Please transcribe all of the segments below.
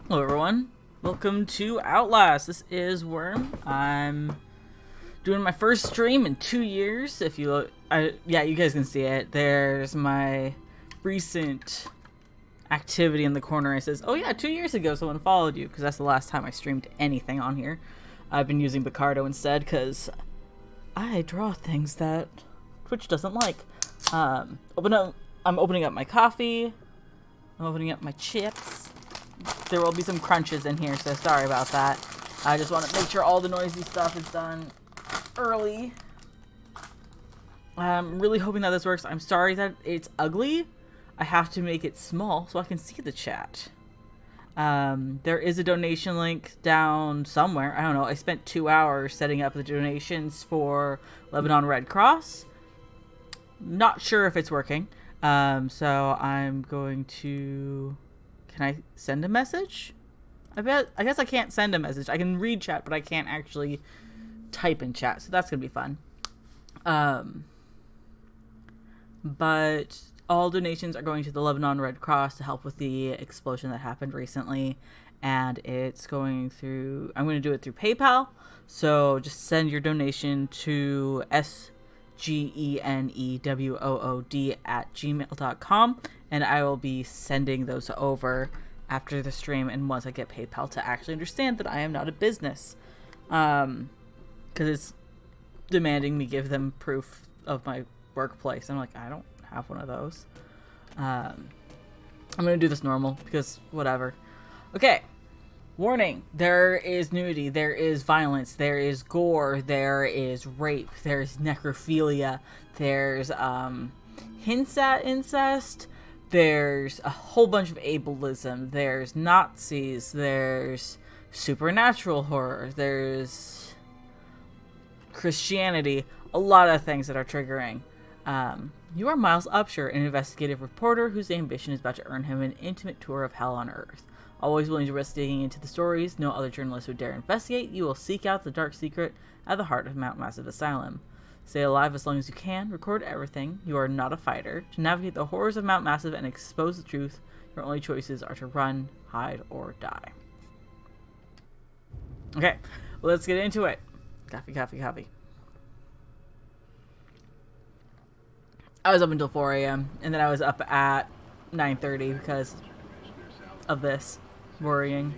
Hello everyone, welcome to Outlast. This is Worm. I'm doing my first stream in 2 years. If you look, yeah, you guys can see it. There's my recent activity in the corner. It says, oh yeah, 2 years ago someone followed you, because that's the last time I streamed anything on here. I've been using Picardo instead, because I draw things that Twitch doesn't like. I'm opening up my coffee. I'm opening up my chips. There will be some crunches in here, so sorry about that. I just want to make sure all the noisy stuff is done early. I'm really hoping that this works. I'm sorry that it's ugly. I have to make it small so I can see the chat. There is a donation link down somewhere. I don't know. I spent 2 hours setting up the donations for Lebanon Red Cross. Not sure if it's working. So I'm going to... Can I send a message? I guess I can't send a message. I can read chat, but I can't actually type in chat. So that's going to be fun. But all donations are going to the Lebanon Red Cross to help with the explosion that happened recently. And it's going through... I'm going to do it through PayPal. So just send your donation to SGENEWOOD@gmail.com, and I will be sending those over after the stream and once I get PayPal to actually understand that I am not a business, because it's demanding me give them proof of my workplace. I'm like, I don't have one of those. I'm gonna do this normal because whatever. Okay. Warning, there is nudity, there is violence, there is gore, there is rape, there's necrophilia, there's hints at incest, there's a whole bunch of ableism, there's Nazis, there's supernatural horror, there's Christianity, a lot of things that are triggering. You are Miles Upshur, an investigative reporter whose ambition is about to earn him an intimate tour of hell on Earth. Always willing to risk digging into the stories no other journalist would dare investigate, you will seek out the dark secret at the heart of Mount Massive Asylum. Stay alive as long as you can, record everything, you are not a fighter. To navigate the horrors of Mount Massive and expose the truth, your only choices are to run, hide, or die. Okay, well, let's get into it. Coffee. I was up until 4 a.m. and then I was up at 9:30 because of this worrying.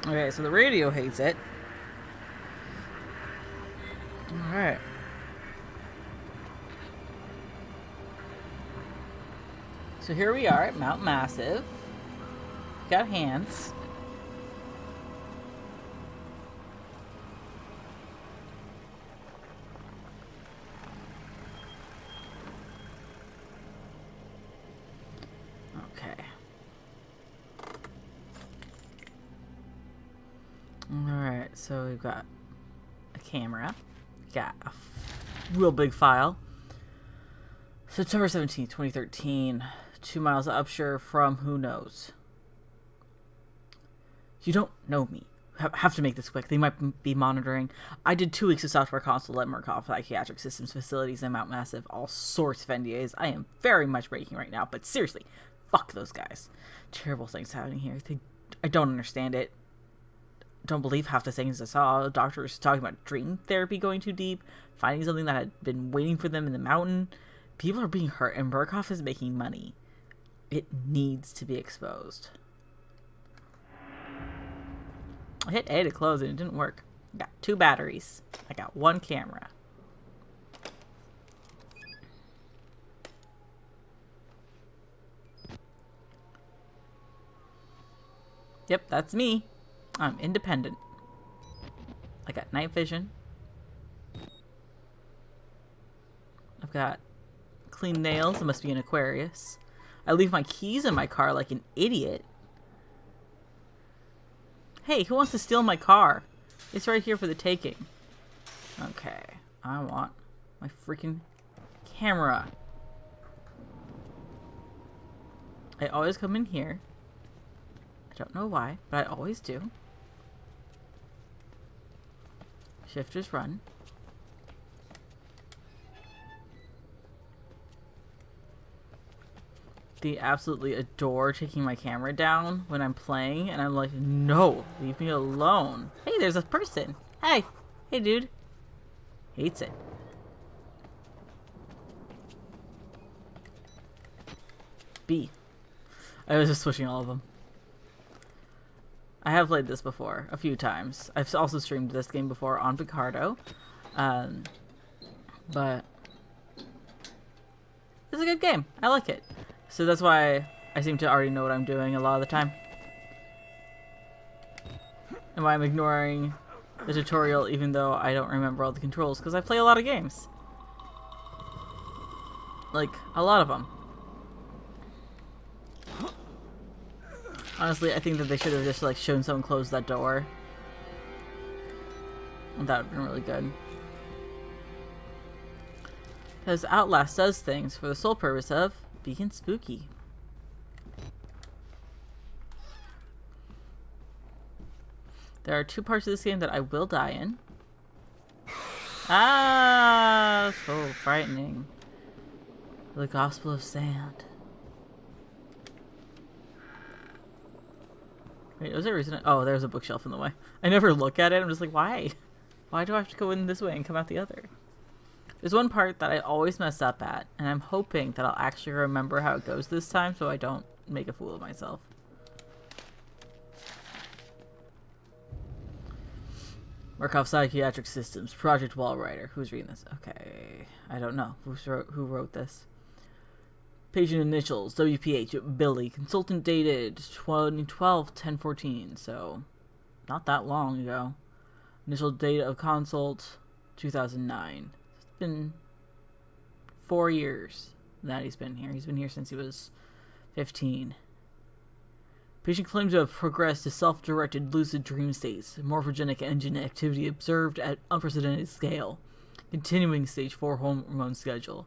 Okay, so the radio hates it. Alright. So here we are at Mount Massive. Got hands. Okay. Alright, so we've got a camera. Got a real big file. September 17th, 2013. 2 miles Upshur from who knows. You don't know me. Have to make this quick. They might be monitoring. I did 2 weeks of software console at Murkoff Psychiatric Systems facilities in Mount Massive. All sorts of NDAs. I am very much breaking right now, but seriously, fuck those guys. Terrible things happening here. I don't understand it. Don't believe half the things I saw. Doctors talking about dream therapy going too deep, finding something that had been waiting for them in the mountain. People are being hurt, and Murkoff is making money. It needs to be exposed. I hit A to close it. It didn't work. I got 2 batteries. I got 1 camera. Yep, that's me. I'm independent. I got night vision. I've got clean nails. It must be an Aquarius. I leave my keys in my car like an idiot. Hey, who wants to steal my car? It's right here for the taking. Okay. I want my freaking camera. I always come in here. I don't know why, but I always do. Shifters run. They absolutely adore taking my camera down when I'm playing, and I'm like, no, leave me alone. Hey, there's a person. Hey. Hey, dude. Hates it. B. I was just switching all of them. I have played this before a few times. I've also streamed this game before on Picardo. But it's a good game. I like it. So that's why I seem to already know what I'm doing a lot of the time. And why I'm ignoring the tutorial even though I don't remember all the controls, because I play a lot of games. Like, a lot of them. Honestly, I think that they should have just like shown someone close that door. That would have been really good. Because Outlast does things for the sole purpose of being spooky. There are 2 parts of this game that I will die in. Ah, so frightening. The Gospel of Sand. Wait, was there a reason? Oh, there's a bookshelf in the way. I never look at it. I'm just like, why? Why do I have to go in this way and come out the other? There's one part that I always mess up at, and I'm hoping that I'll actually remember how it goes this time so I don't make a fool of myself. Markov Psychiatric Systems, Project Wallwriter. Who's reading this? Okay, I don't know. Who wrote this? Patient initials, WPH, Billy. Consultant dated 2012-10-14, so not that long ago. Initial date of consult, 2009. It's been 4 years that he's been here. He's been here since he was 15. Patient claims to have progressed to self-directed lucid dream states, morphogenic engine activity observed at unprecedented scale, continuing stage 4 hormone schedule.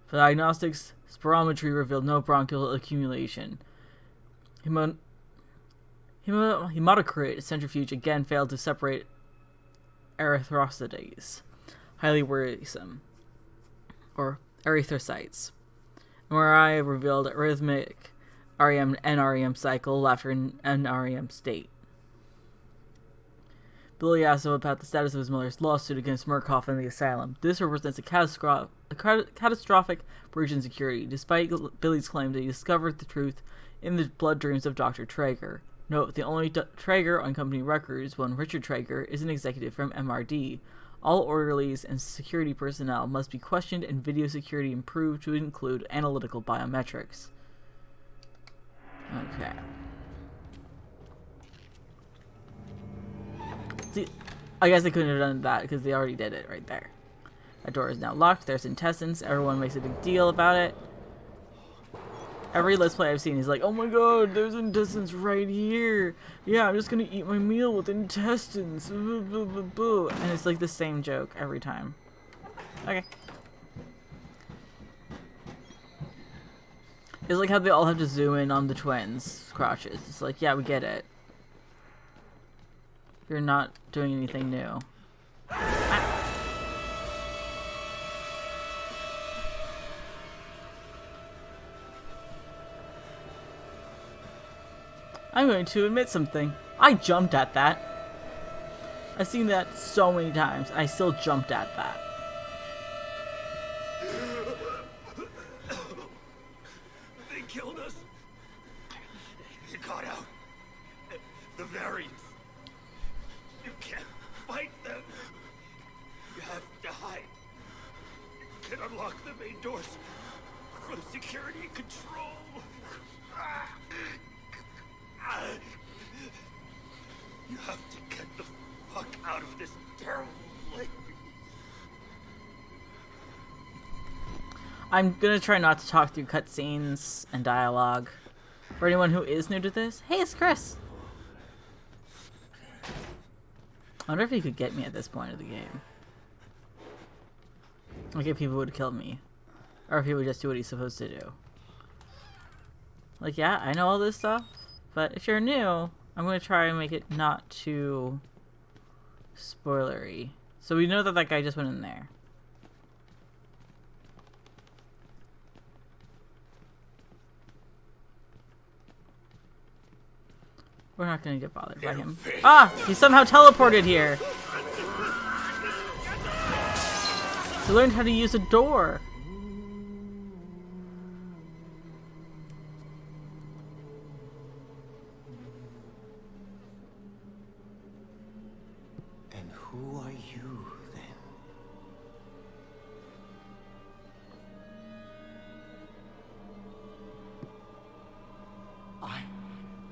For diagnostics, spirometry revealed no bronchial accumulation. Hematocrit centrifuge again failed to separate erythrocytes, highly worrisome, or erythrocytes. MRI revealed arrhythmic REM NREM cycle after an NREM state. Billy asked him about the status of his mother's lawsuit against Murkoff and the asylum. This represents a catastrophic breach in security, despite Billy's claim that he discovered the truth in the blood dreams of Dr. Traeger. Note, the only Traeger on company records, one Richard Traeger, is an executive from MRD. All orderlies and security personnel must be questioned and video security improved to include analytical biometrics. Okay. See, I guess they couldn't have done that because they already did it right there. That door is now locked. There's intestines. Everyone makes a big deal about it. Every Let's Play I've seen is like, oh my god, there's intestines right here. Yeah, I'm just gonna eat my meal with intestines. Boo, boo, boo, boo. And it's like the same joke every time. Okay. It's like how they all have to zoom in on the twins' crotches. It's like, yeah, we get it. You're not doing anything new. I'm going to admit something. I jumped at that. I've seen that so many times. I still jumped at that. They killed us. You got out. The variants. You can't fight them. You have to hide. You can unlock the main doors for the security control. You have to get the fuck out of this terrible place. I'm gonna try not to talk through cutscenes and dialogue. For anyone who is new to this, hey, it's Chris. wonder if he could get me at this point of the game. Like if people would kill me. Or if he would just do what he's supposed to do. Like, yeah, I know all this stuff. But if you're new, I'm going to try and make it not too spoilery. So we know that that guy just went in there. We're not going to get bothered by him. Ah! He somehow teleported here! He learned how to use a door! And who are you, then?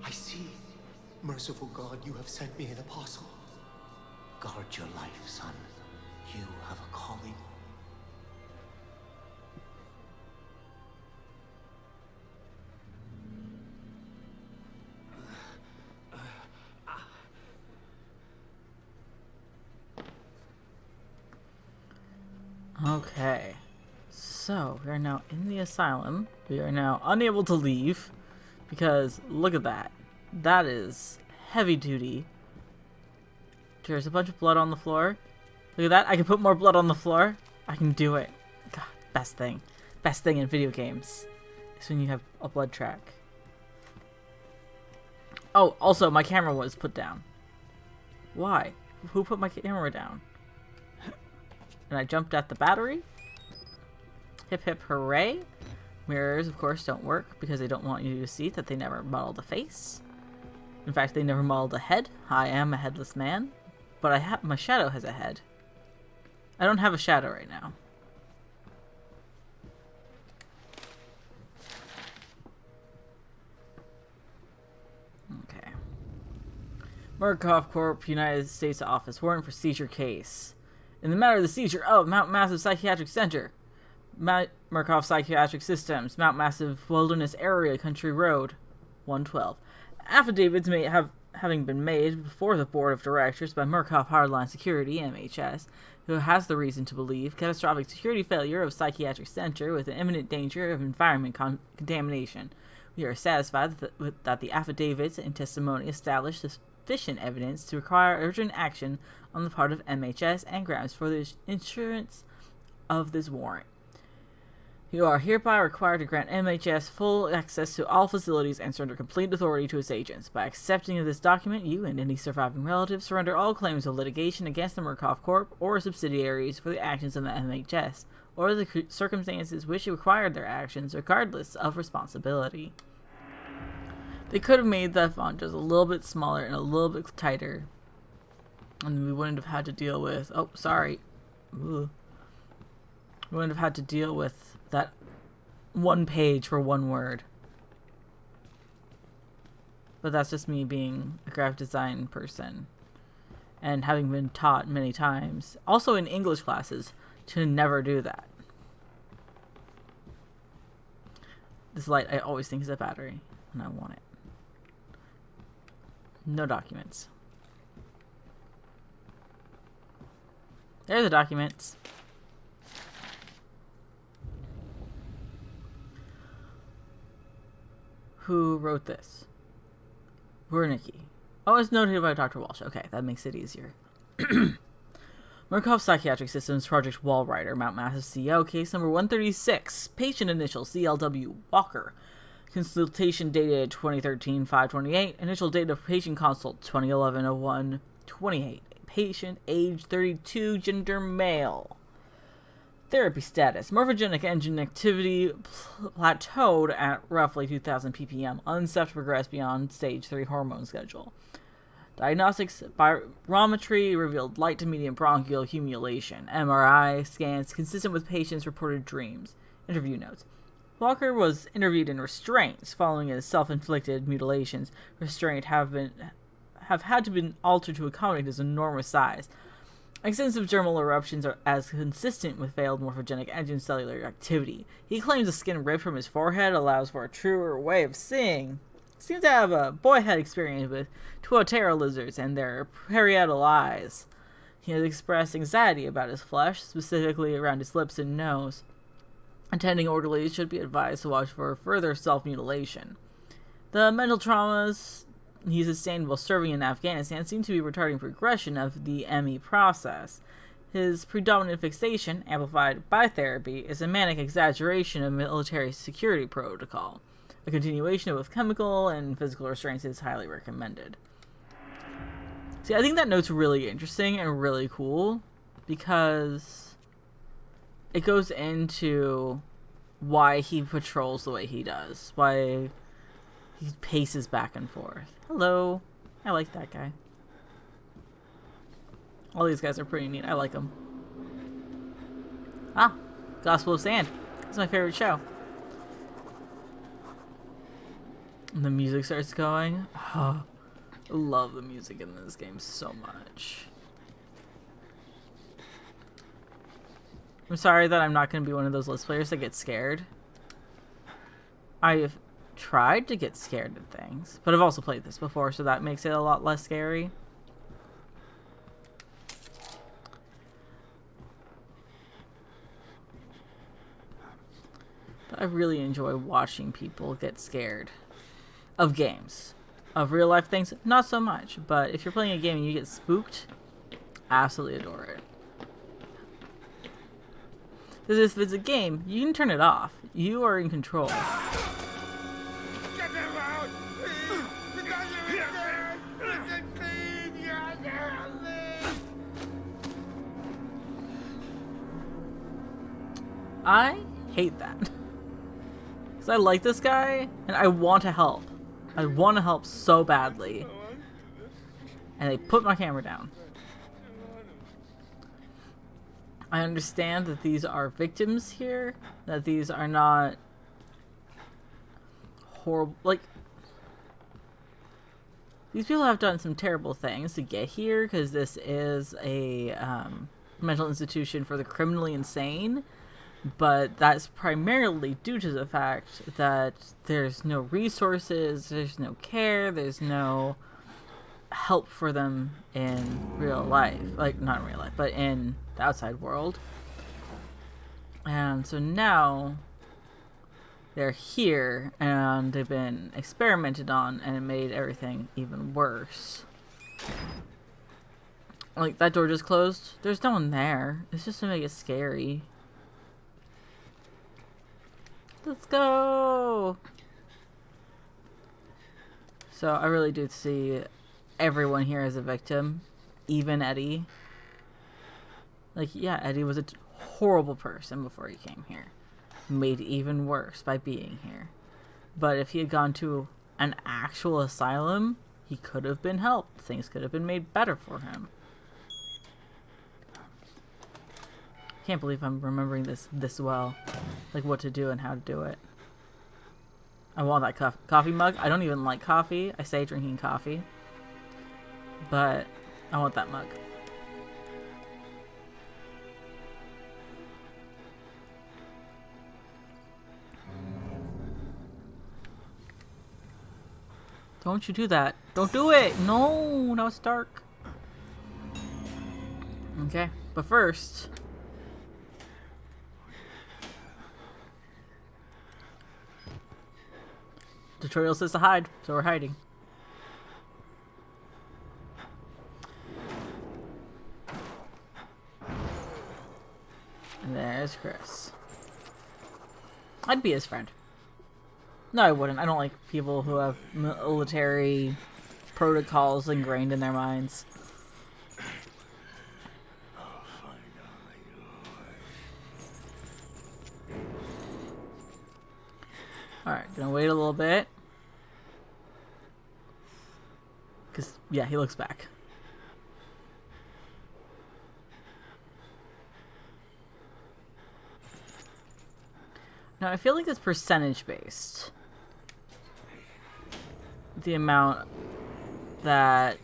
I see. Merciful God, you have sent me an apostle. Guard your life, son. You have a calling. Okay. So, we are now in the asylum. We are now unable to leave. Because, look at that. That is heavy duty. There's a bunch of blood on the floor. Look at that. I can put more blood on the floor. I can do it. God, best thing. Best thing in video games is when you have a blood track. Oh, also, my camera was put down. Why? Who put my camera down? And I jumped at the battery. Hip hip hooray. Mirrors, of course, don't work because they don't want you to see that they never modeled a face. In fact, they never modeled a head. I am a headless man. But my shadow has a head. I don't have a shadow right now. Okay. Murkoff Corp. United States Office. Warrant for seizure case. In the matter of the seizure of Mount Massive Psychiatric Center. Murkoff Psychiatric Systems. Mount Massive Wilderness Area. Country Road. 112. Affidavits having been made before the Board of Directors by Murkoff Hardline Security, MHS, who has the reason to believe catastrophic security failure of psychiatric center with an imminent danger of environment contamination. We are satisfied that the affidavits and testimony establish sufficient evidence to require urgent action on the part of MHS and grounds for the issuance of this warrant. You are hereby required to grant MHS full access to all facilities and surrender complete authority to its agents. By accepting of this document, you and any surviving relatives surrender all claims of litigation against the Murkoff Corp. Or subsidiaries for the actions of the MHS, or the circumstances which required their actions, regardless of responsibility. They could have made that font just a little bit smaller and a little bit tighter, and we wouldn't have had to deal with... Oh, sorry. Ooh. We wouldn't have had to deal with that one page for one word. But that's just me being a graphic design person and having been taught many times, also in English classes, to never do that. This light I always think is a battery and I want it. No documents. There's the documents. Who wrote this? Wernicke. Oh, it's noted by Dr. Walsh. Okay, that makes it easier. Murkoff Psychiatric Systems Project Wallrider, Mount Massive CO, case number 136. Patient initial CLW Walker. Consultation dated 2013-528. Initial date of patient consult 2011-01-28. Patient age 32, gender male. Therapy status. Morphogenic engine activity plateaued at roughly 2000 ppm. Unsafe to progress beyond stage 3 hormone schedule. Diagnostics. Barometry revealed light to medium bronchial accumulation. MRI scans consistent with patient's reported dreams. Interview notes. Walker was interviewed in restraints following his self-inflicted mutilations. Restraint have had to be altered to accommodate his enormous size. Extensive dermal eruptions are as consistent with failed morphogenic engine cellular activity. He claims the skin ripped from his forehead allows for a truer way of seeing seems to have a boyhood experience with Tuatara lizards and their parietal eyes. He has expressed anxiety about his flesh, specifically around his lips and nose. Attending orderlies should be advised to watch for further self-mutilation. The mental traumas he sustained while serving in Afghanistan seem to be retarding progression of the ME process. His predominant fixation, amplified by therapy, is a manic exaggeration of military security protocol. A continuation of both chemical and physical restraints is highly recommended. See, I think that note's really interesting and really cool because it goes into why he patrols the way he does, why he paces back and forth. Hello. I like that guy. All these guys are pretty neat. I like them. Ah, Gospel of Sand. It's my favorite show. And the music starts going. Oh, I love the music in this game so much. I'm sorry that I'm not going to be one of those list players that gets scared. I've tried to get scared of things, but I've also played this before, so that makes it a lot less scary. But I really enjoy watching people get scared of games. Of real life things, not so much, but if you're playing a game and you get spooked, absolutely adore it. Because if it's a game, you can turn it off. You are in control. Get them out! I hate that. Because I like this guy, and I want to help. I want to help so badly. And they put my camera down. I understand that these are victims here. That these are not horrible. Like, these people have done some terrible things to get here, because this is a mental institution for the criminally insane. But that's primarily due to the fact that there's no resources, there's no care, there's no help for them in real life. Like, not in real life, but in the outside world. And so now they're here and they've been experimented on, and it made everything even worse. Like, that door just closed. There's no one there. It's just to make it scary. Let's go! So I really do see everyone here as a victim. Even Eddie. Like, yeah, Eddie was a horrible person before he came here. Made even worse by being here. But if he had gone to an actual asylum, he could have been helped. Things could have been made better for him. Can't believe I'm remembering this well. Like, what to do and how to do it. I want that coffee mug. I don't even like coffee. I say drinking coffee. But I want that mug. Don't you do that. Don't do it! No! Now it's dark. Okay, but first... tutorial says to hide, so we're hiding. And there's Chris. I'd be his friend. No, I wouldn't. I don't like people who have military protocols ingrained in their minds. Alright, gonna wait a little bit. Because, yeah, he looks back. Now, I feel like it's percentage based. The amount that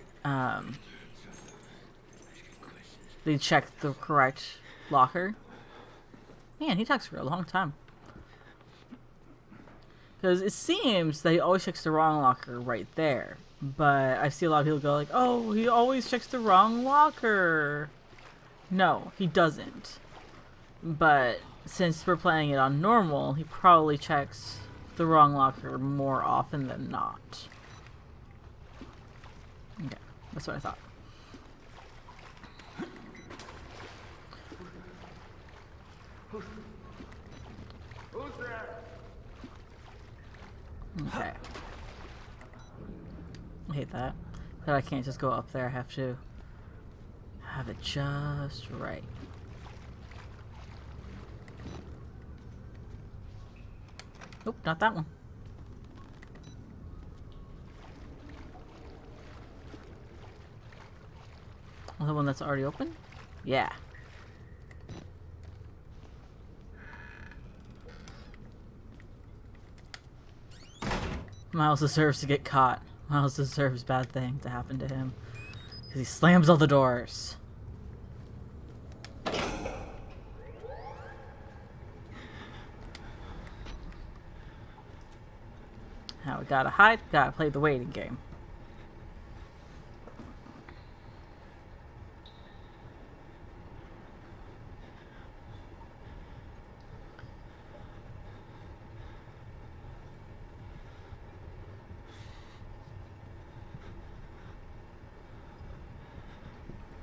they check the correct locker. Man, he talks for a long time. Because it seems that he always checks the wrong locker right there. But I see a lot of people go like, oh, he always checks the wrong locker. No, he doesn't. But since we're playing it on normal, he probably checks the wrong locker more often than not. Okay, that's what I thought. Who's there? Okay. I hate that. That I can't just go up there. I have to have it just right. Nope, not that one. Oh, the one that's already open? Yeah. Miles deserves to get caught. Miles deserves bad thing to happen to him. Because he slams all the doors. Now we gotta hide, gotta play the waiting game.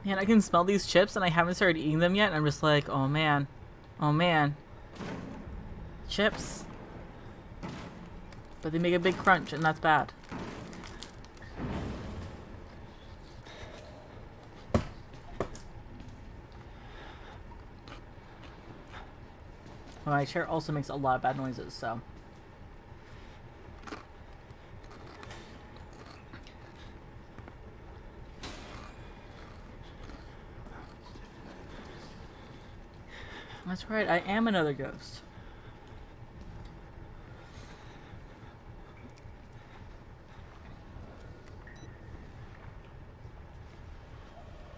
Man, I can smell these chips and I haven't started eating them yet. And I'm just like, oh man. Oh man. Chips. But they make a big crunch and that's bad. Well, my chair also makes a lot of bad noises, so. That's right, I am another ghost.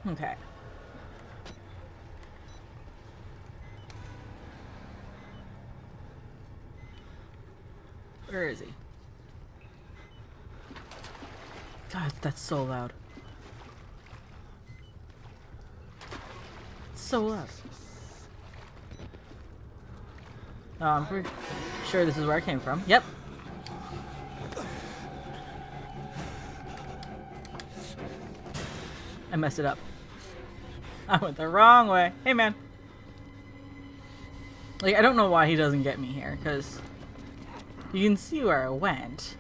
Okay. Where is he? God, that's so loud. It's so loud. Oh, I'm pretty sure this is where I came from. Yep. I messed it up. I went the wrong way. Hey, man. Like, I don't know why he doesn't get me here, because you can see where I went.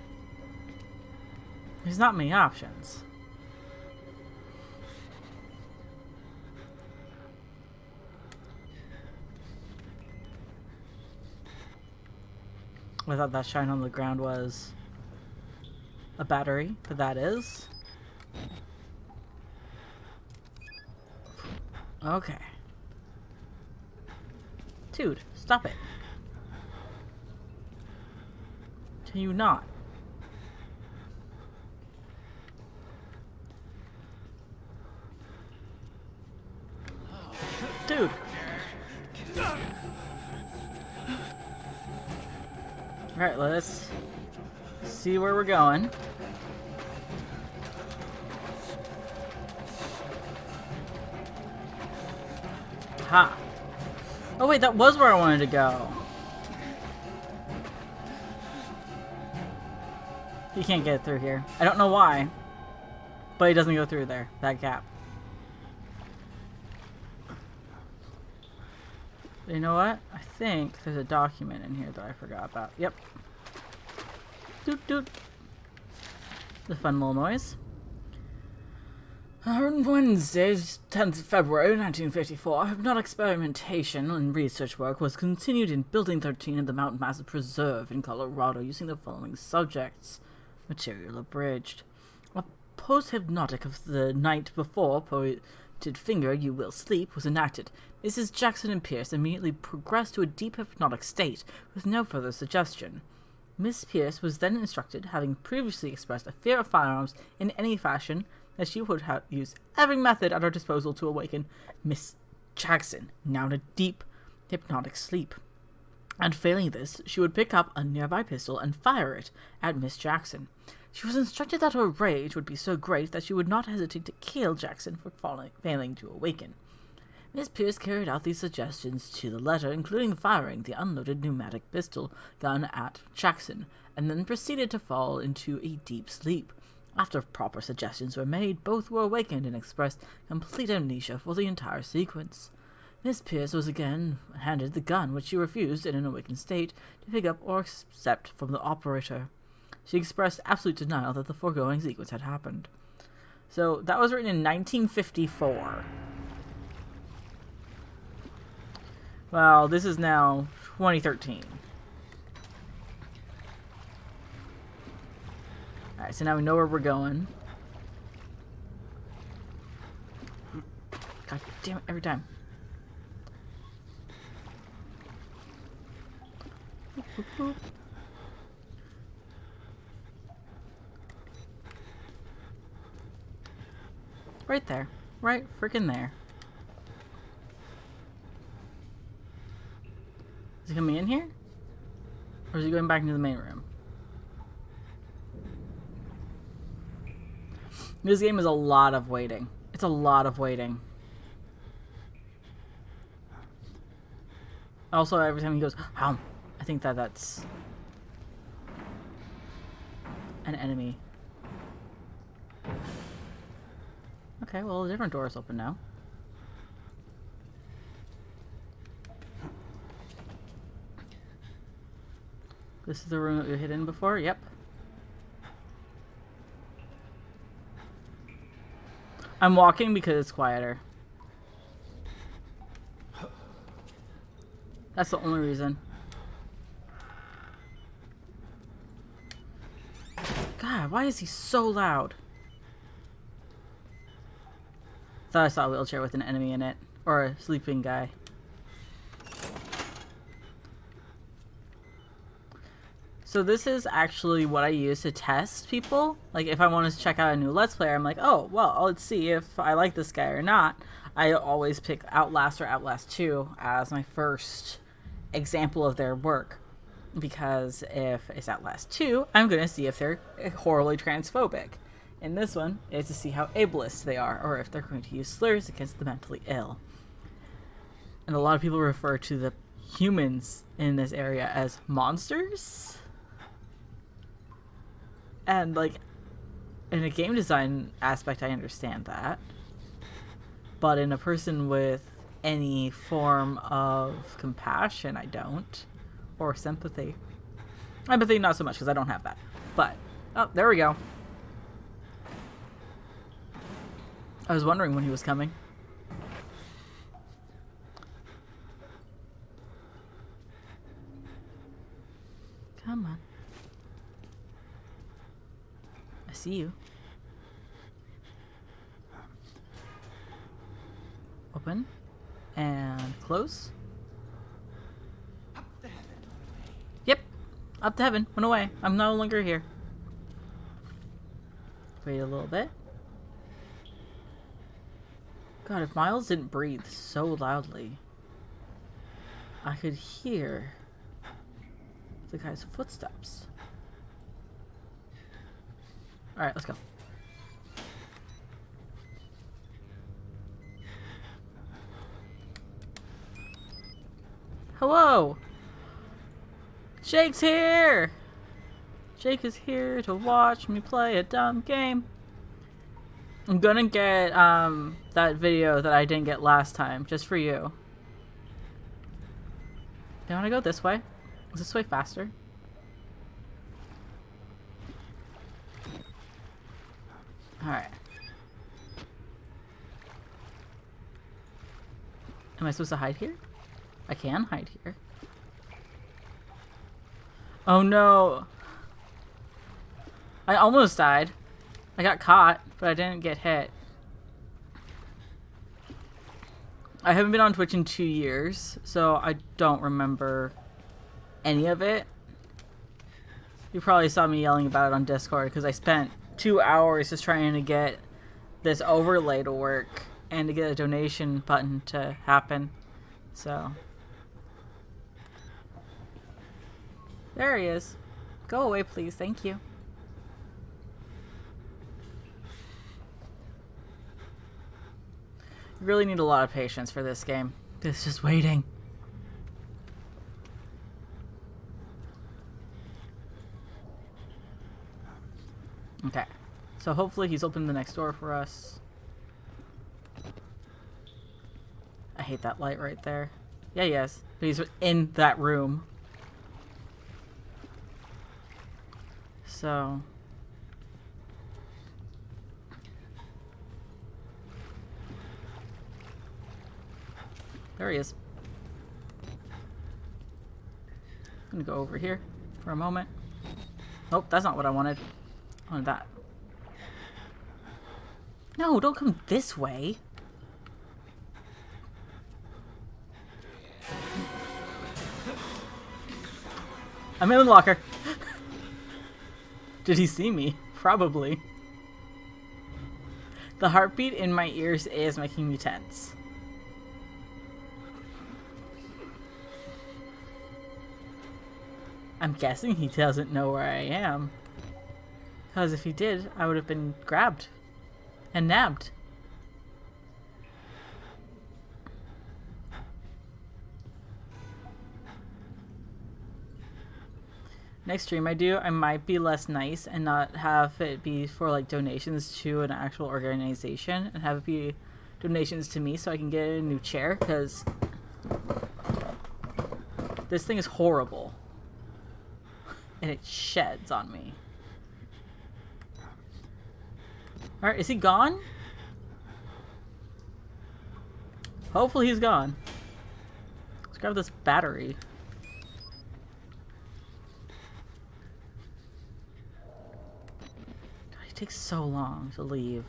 There's not many options. I thought that shine on the ground was a battery, but that is. Okay. Dude, stop it. Can you not? Dude. Alright, let's see where we're going. Ha! Oh wait, that was where I wanted to go. He can't get through here. I don't know why, but he doesn't go through there, that gap. You know what? I think there's a document in here that I forgot about. Yep. Doot doot. The fun little noise. On Wednesday, 10th February 1954, hypnotic experimentation and research work was continued in Building 13 in the Mount Massive Preserve in Colorado using the following subjects. Material abridged. A post-hypnotic of the night before pointed finger, you will sleep, was enacted. Mrs. Jackson and Pierce immediately progressed to a deep hypnotic state with no further suggestion. Miss Pierce was then instructed, having previously expressed a fear of firearms in any fashion, that she would have used every method at her disposal to awaken Miss Jackson, now in a deep hypnotic sleep. And failing this, she would pick up a nearby pistol and fire it at Miss Jackson. She was instructed that her rage would be so great that she would not hesitate to kill Jackson for failing to awaken. Miss Pierce carried out these suggestions to the letter, including firing the unloaded pneumatic pistol gun at Jackson, and then proceeded to fall into a deep sleep. After proper suggestions were made, both were awakened and expressed complete amnesia for the entire sequence. Miss Pierce was again handed the gun, which she refused, in an awakened state, to pick up or accept from the operator. She expressed absolute denial that the foregoing sequence had happened. So, that was written in 1954. Well, this is now 2013. Alright, so now we know where we're going. God damn it, every time. Boop, boop, boop. Right there. Right freaking there. Is he coming in here? Or is he going back into the main room? This game is a lot of waiting. It's a lot of waiting. Also, every time he goes, I think that's an enemy. Okay, well, a different door is open now. This is the room that we hid in before? Yep. I'm walking because it's quieter. That's the only reason. God, why is he so loud? Thought I saw a wheelchair with an enemy in it. Or a sleeping guy. So this is actually what I use to test people. Like, if I want to check out a new Let's Player, I'm like, oh, well, let's see if I like this guy or not. I always pick Outlast or Outlast 2 as my first example of their work. Because if it's Outlast 2, I'm going to see if they're horribly transphobic. In this one, it's to see how ableist they are, or if they're going to use slurs against the mentally ill. And a lot of people refer to the humans in this area as monsters. And, like, in a game design aspect, I understand that. But in a person with any form of compassion, I don't. Or sympathy. Empathy, not so much, because I don't have that. But, oh, there we go. I was wondering when he was coming. Come on. I see you. Open. And close. Yep. Up to heaven. Went away. I'm no longer here. Wait a little bit. God, if Miles didn't breathe so loudly, I could hear the guy's footsteps. Alright, let's go. Hello! Jake's here! Jake is here to watch me play a dumb game. I'm gonna get that video that I didn't get last time, just for you. Do you wanna go this way? Is this way faster? Alright. Am I supposed to hide here? I can hide here. Oh no! I almost died. I got caught, but I didn't get hit. I haven't been on Twitch in 2 years, so I don't remember any of it. You probably saw me yelling about it on Discord, because I spent 2 hours just trying to get this overlay to work, and to get a donation button to happen, so... There he is. Go away, please. Thank you. You really need a lot of patience for this game. It's just waiting. Okay. So hopefully he's opened the next door for us. I hate that light right there. Yeah, he is. But he's in that room. So... there he is. I'm gonna go over here for a moment. Nope, that's not what I wanted. I wanted that. No, don't come this way. I'm in the locker. Did he see me? Probably. The heartbeat in my ears is making me tense. I'm guessing he doesn't know where I am. Because if he did, I would have been grabbed and nabbed. Next stream I might be less nice and not have it be for like donations to an actual organization and have it be donations to me so I can get a new chair, because this thing is horrible and it sheds on me. Alright, is he gone? Hopefully he's gone. Let's grab this battery. God, it takes so long to leave.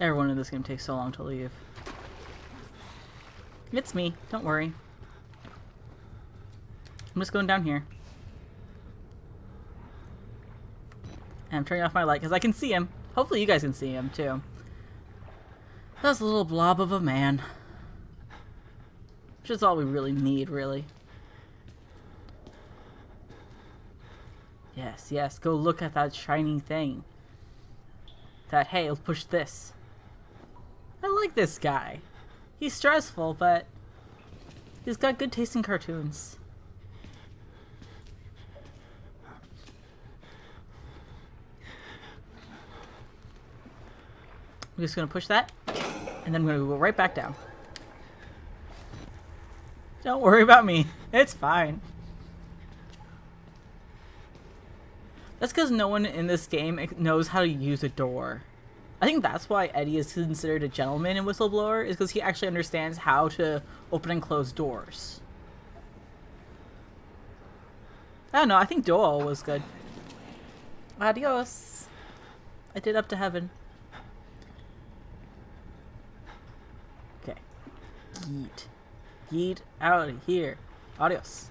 Everyone in this game takes so long to leave. It's me, don't worry. I'm just going down here. And I'm turning off my light because I can see him. Hopefully you guys can see him too. That's a little blob of a man. Which is all we really need, really. Yes, yes, go look at that shiny thing. That, hey, let's push this. I like this guy. He's stressful, but he's got good taste in cartoons. I'm just gonna push that, and then I'm gonna go right back down. Don't worry about me. It's fine. That's because no one in this game knows how to use a door. I think that's why Eddie is considered a gentleman in Whistleblower, is because he actually understands how to open and close doors. I don't know, I think Doyle was good. Adios. I did up to heaven. Okay. Yeet. Yeet out of here. Adios.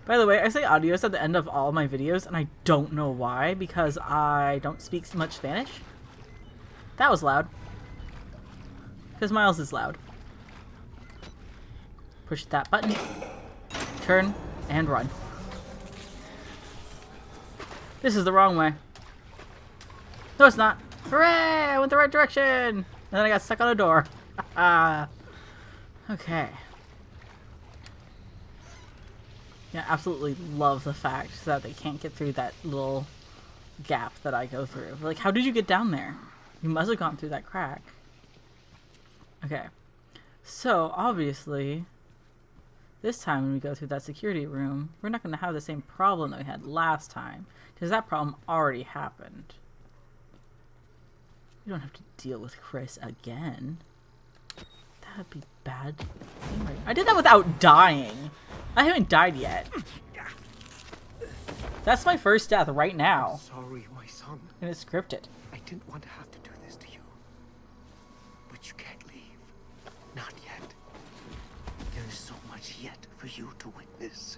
By the way, I say adios at the end of all my videos, and I don't know why, because I don't speak much Spanish. That was loud. Because Miles is loud. Push that button. Turn and run. This is the wrong way. No, it's not. Hooray! I went the right direction! And then I got stuck on a door. Okay. Yeah, absolutely love the fact that they can't get through that little gap that I go through. Like, how did you get down there? You must have gone through that crack. Okay. So, obviously, this time when we go through that security room, we're not going to have the same problem that we had last time, because that problem already happened. We don't have to deal with Chris again. That'd be bad. I did that without dying. I haven't died yet. That's my first death right now. I'm sorry, my son. And it's scripted. I didn't want to have to do this to you. But you can't leave. Not yet. There is so much yet for you to witness.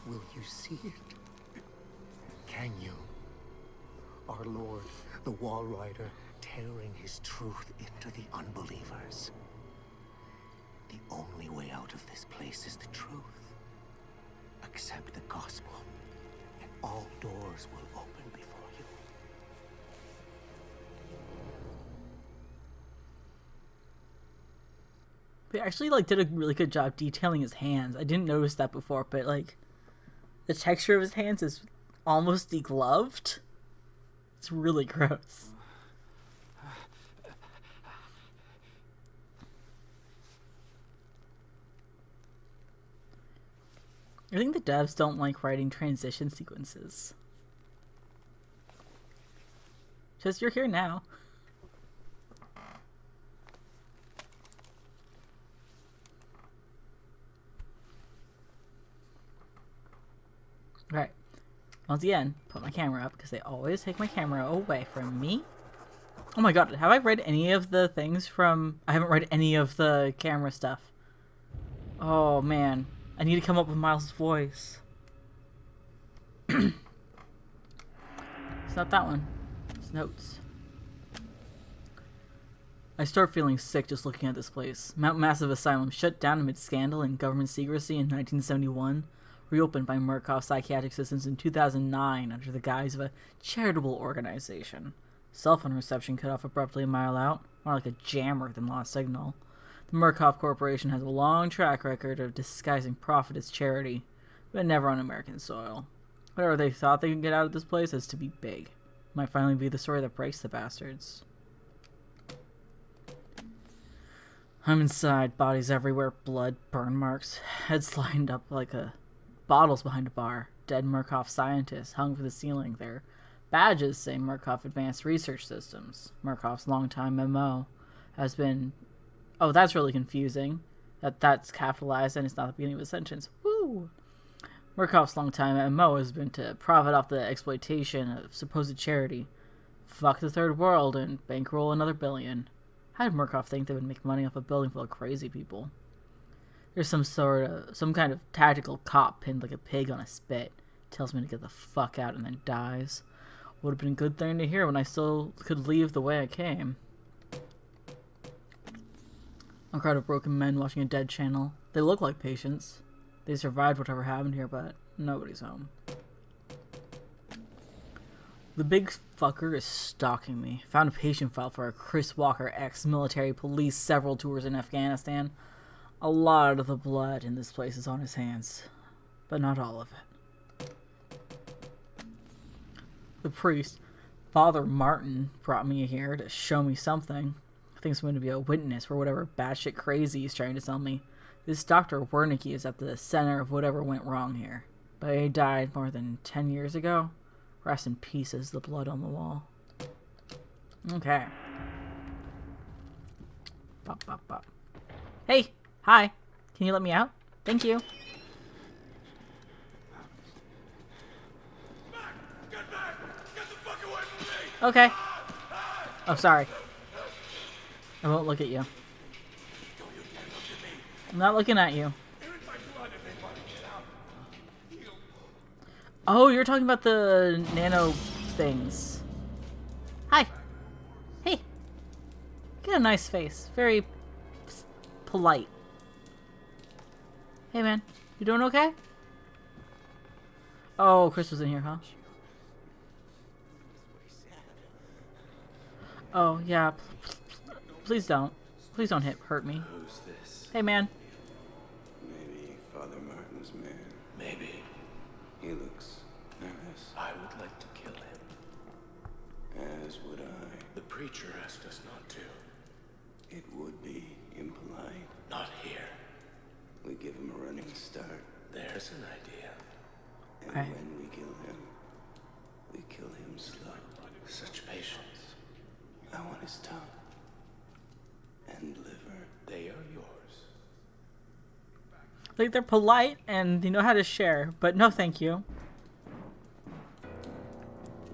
Will you see it? Can you? Our Lord, the Wall Rider, tearing his truth into the unbelievers. The only way out of this place is the truth. Accept the gospel, and all doors will open before you. They actually like did a really good job detailing his hands. I didn't notice that before, but like the texture of his hands is almost degloved. It's really gross. I think the devs don't like writing transition sequences. Just you're here now. Alright. Once again, put my camera up because they always take my camera away from me. Oh my god, have I read any of the things from... I haven't read any of the camera stuff. Oh man. I need to come up with Miles' voice. It's not that one. It's notes. I start feeling sick just looking at this place. Mount Massive Asylum, shut down amid scandal and government secrecy in 1971. Reopened by Murkoff Psychiatric Systems in 2009 under the guise of a charitable organization. Cell phone reception cut off abruptly a mile out, more like a jammer than lost signal. The Murkoff Corporation has a long track record of disguising profit as charity, but never on American soil. Whatever they thought they could get out of this place is to be big. Might finally be the story that breaks the bastards. I'm inside, bodies everywhere, blood, burn marks, heads lined up like bottles behind a bar. Dead Murkoff scientists hung from the ceiling. Their badges say Murkoff Advanced Research Systems. Murkoff's longtime MO has been... Oh, that's really confusing. That's capitalized and it's not the beginning of a sentence. Woo! Murkoff's longtime MO has been to profit off the exploitation of supposed charity, fuck the third world, and bankroll another billion. How did Murkoff think they would make money off a building full of crazy people? There's some kind of tactical cop pinned like a pig on a spit. Tells me to get the fuck out and then dies. Would have been a good thing to hear when I still could leave the way I came. A crowd of broken men watching a dead channel. They look like patients. They survived whatever happened here, but nobody's home. The big fucker is stalking me. Found a patient file for a Chris Walker, ex-military police, several tours in Afghanistan. A lot of the blood in this place is on his hands, but not all of it. The priest, Father Martin, brought me here to show me something. I think I'm going to be a witness for whatever batshit crazy he's trying to sell me. This Dr. Wernicke is at the center of whatever went wrong here. But he died more than 10 years ago. Rest in pieces, the blood on the wall. Okay. Bop, bop, bop. Hey! Hi! Can you let me out? Thank you. Get back! Get the fuck away from me! Okay. Oh, sorry. I won't look at you. I'm not looking at you. Oh, you're talking about the nano things. Hi. Hey. Got a nice face. Very polite. Hey, man. You doing okay? Oh, Chris was in here, huh? Oh, yeah. Please don't. Please don't hurt me. Who's this? Hey, man. Maybe Father Martin's man. Maybe. He looks nervous. I would like to kill him. As would I. The preacher asked us not to. It would be impolite. Not here. We give him a running start. There's an idea. And when we kill him slow. Such patience. I want his tongue. And liver. They are yours. Like, they're polite and they know how to share, but no thank you.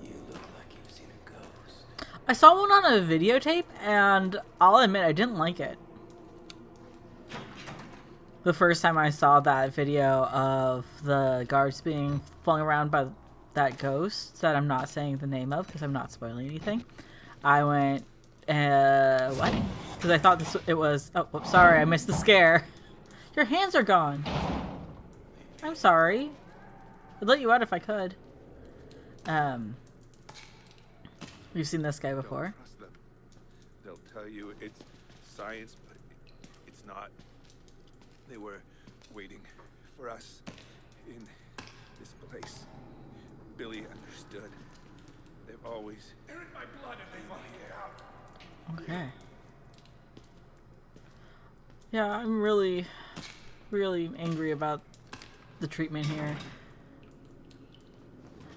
You look like you've seen a ghost. I saw one on a videotape, and I'll admit I didn't like it. The first time I saw that video of the guards being flung around by that ghost that I'm not saying the name of because I'm not spoiling anything, I went, what? Because I thought it was... Oh, whoops, sorry, I missed the scare. Your hands are gone. I'm sorry. I'd let you out if I could. We've seen this guy before. Don't trust them. They'll tell you it's science, but it's not. They were waiting for us in this place. Billy understood. They've always... They're in my blood and they want to get out. Okay. Yeah, I'm really, really angry about the treatment here.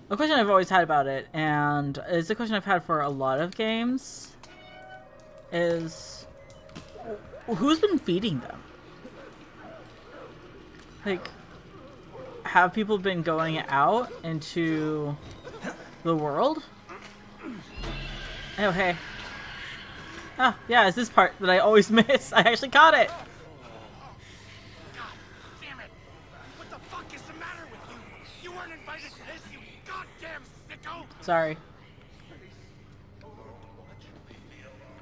A question I've always had about it, and it's a question I've had for a lot of games, is who's been feeding them? Like, have people been going out into the world? Oh, hey. Ah, yeah, it's this part that I always miss. I actually caught it. God damn it! What the fuck is the matter with you? You weren't invited to this, you goddamn sicko! Sorry.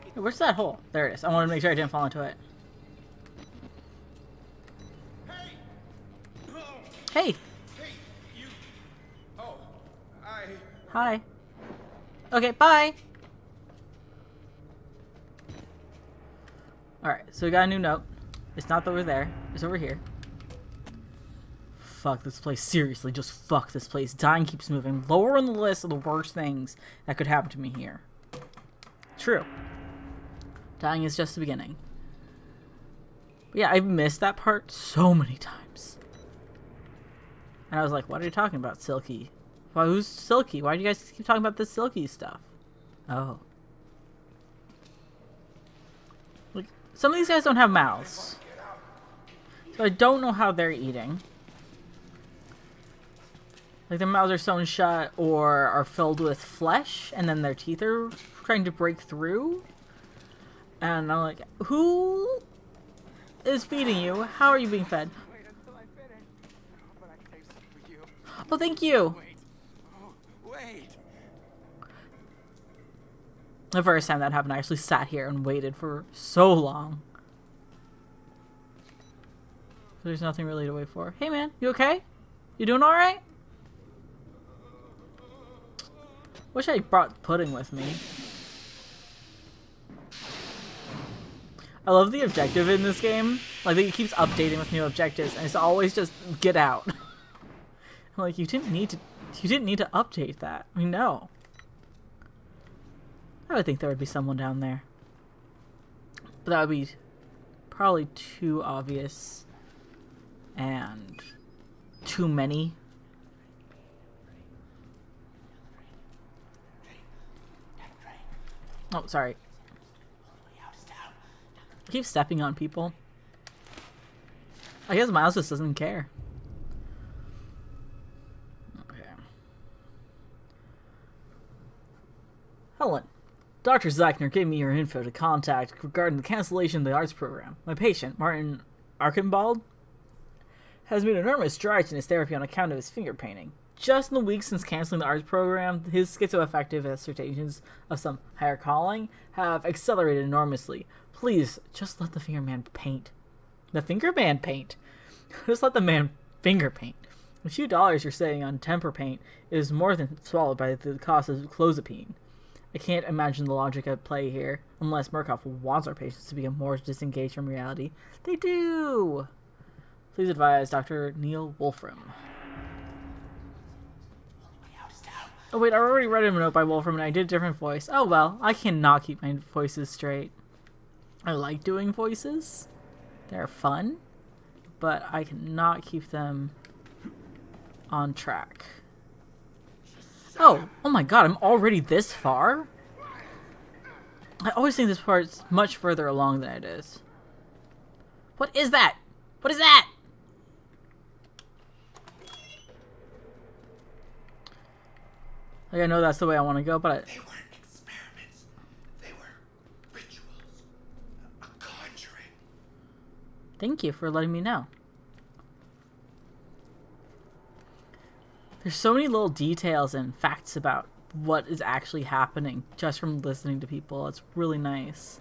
Hey, where's that hole? There it is. I wanted to make sure I didn't fall into it. Hey! Hey, you... Oh, Hi. Okay, bye! Alright, so we got a new note. It's not over there. It's over here. Fuck this place. Seriously, just fuck this place. Dying keeps moving. Lower on the list of the worst things that could happen to me here. True. Dying is just the beginning. But yeah, I've missed that part so many times. And I was like, what are you talking about, Silky? Why, who's Silky? Why do you guys keep talking about this Silky stuff? Oh. Like, some of these guys don't have mouths. So I don't know how they're eating. Like, their mouths are sewn shut or are filled with flesh, and then their teeth are trying to break through. And I'm like, who is feeding you? How are you being fed? Wait until I finish. But I saved some for you. Oh, thank you. Wait. Oh, wait. The first time that happened, I actually sat here and waited for so long. There's nothing really to wait for. Hey, man, you okay? You doing all right? Wish I brought pudding with me. I love the objective in this game. Like, it keeps updating with new objectives, and it's always just get out. I'm like, you didn't need to update that. I mean, no. I would think there would be someone down there. But that would be probably too obvious and too many. Oh, sorry. I keep stepping on people. I guess Miles just doesn't care. Okay. Helen, Dr. Zachner gave me your info to contact regarding the cancellation of the arts program. My patient, Martin Archenbald, has made enormous strides in his therapy on account of his finger painting. Just in the weeks since canceling the arts program, his schizoaffective assertions of some higher calling have accelerated enormously. Please, just let the finger man paint. The finger man paint? Just let the man finger paint. The few dollars you're saving on temper paint is more than swallowed by the cost of clozapine. I can't imagine the logic at play here, unless Murkoff wants our patients to become more disengaged from reality. They do! Please advise Dr. Neil Wolfram. Oh wait, I already read him a note by Wolfram and I did a different voice. Oh well, I cannot keep my voices straight. I like doing voices. They're fun. But I cannot keep them on track. Oh my god, I'm already this far? I always think this part's much further along than it is. What is that? What is that? Like, I know that's the way I want to go, but They weren't experiments. They were rituals. A conjuring. thank you for letting me know. There's so many little details and facts about what is actually happening just from listening to people. It's really nice.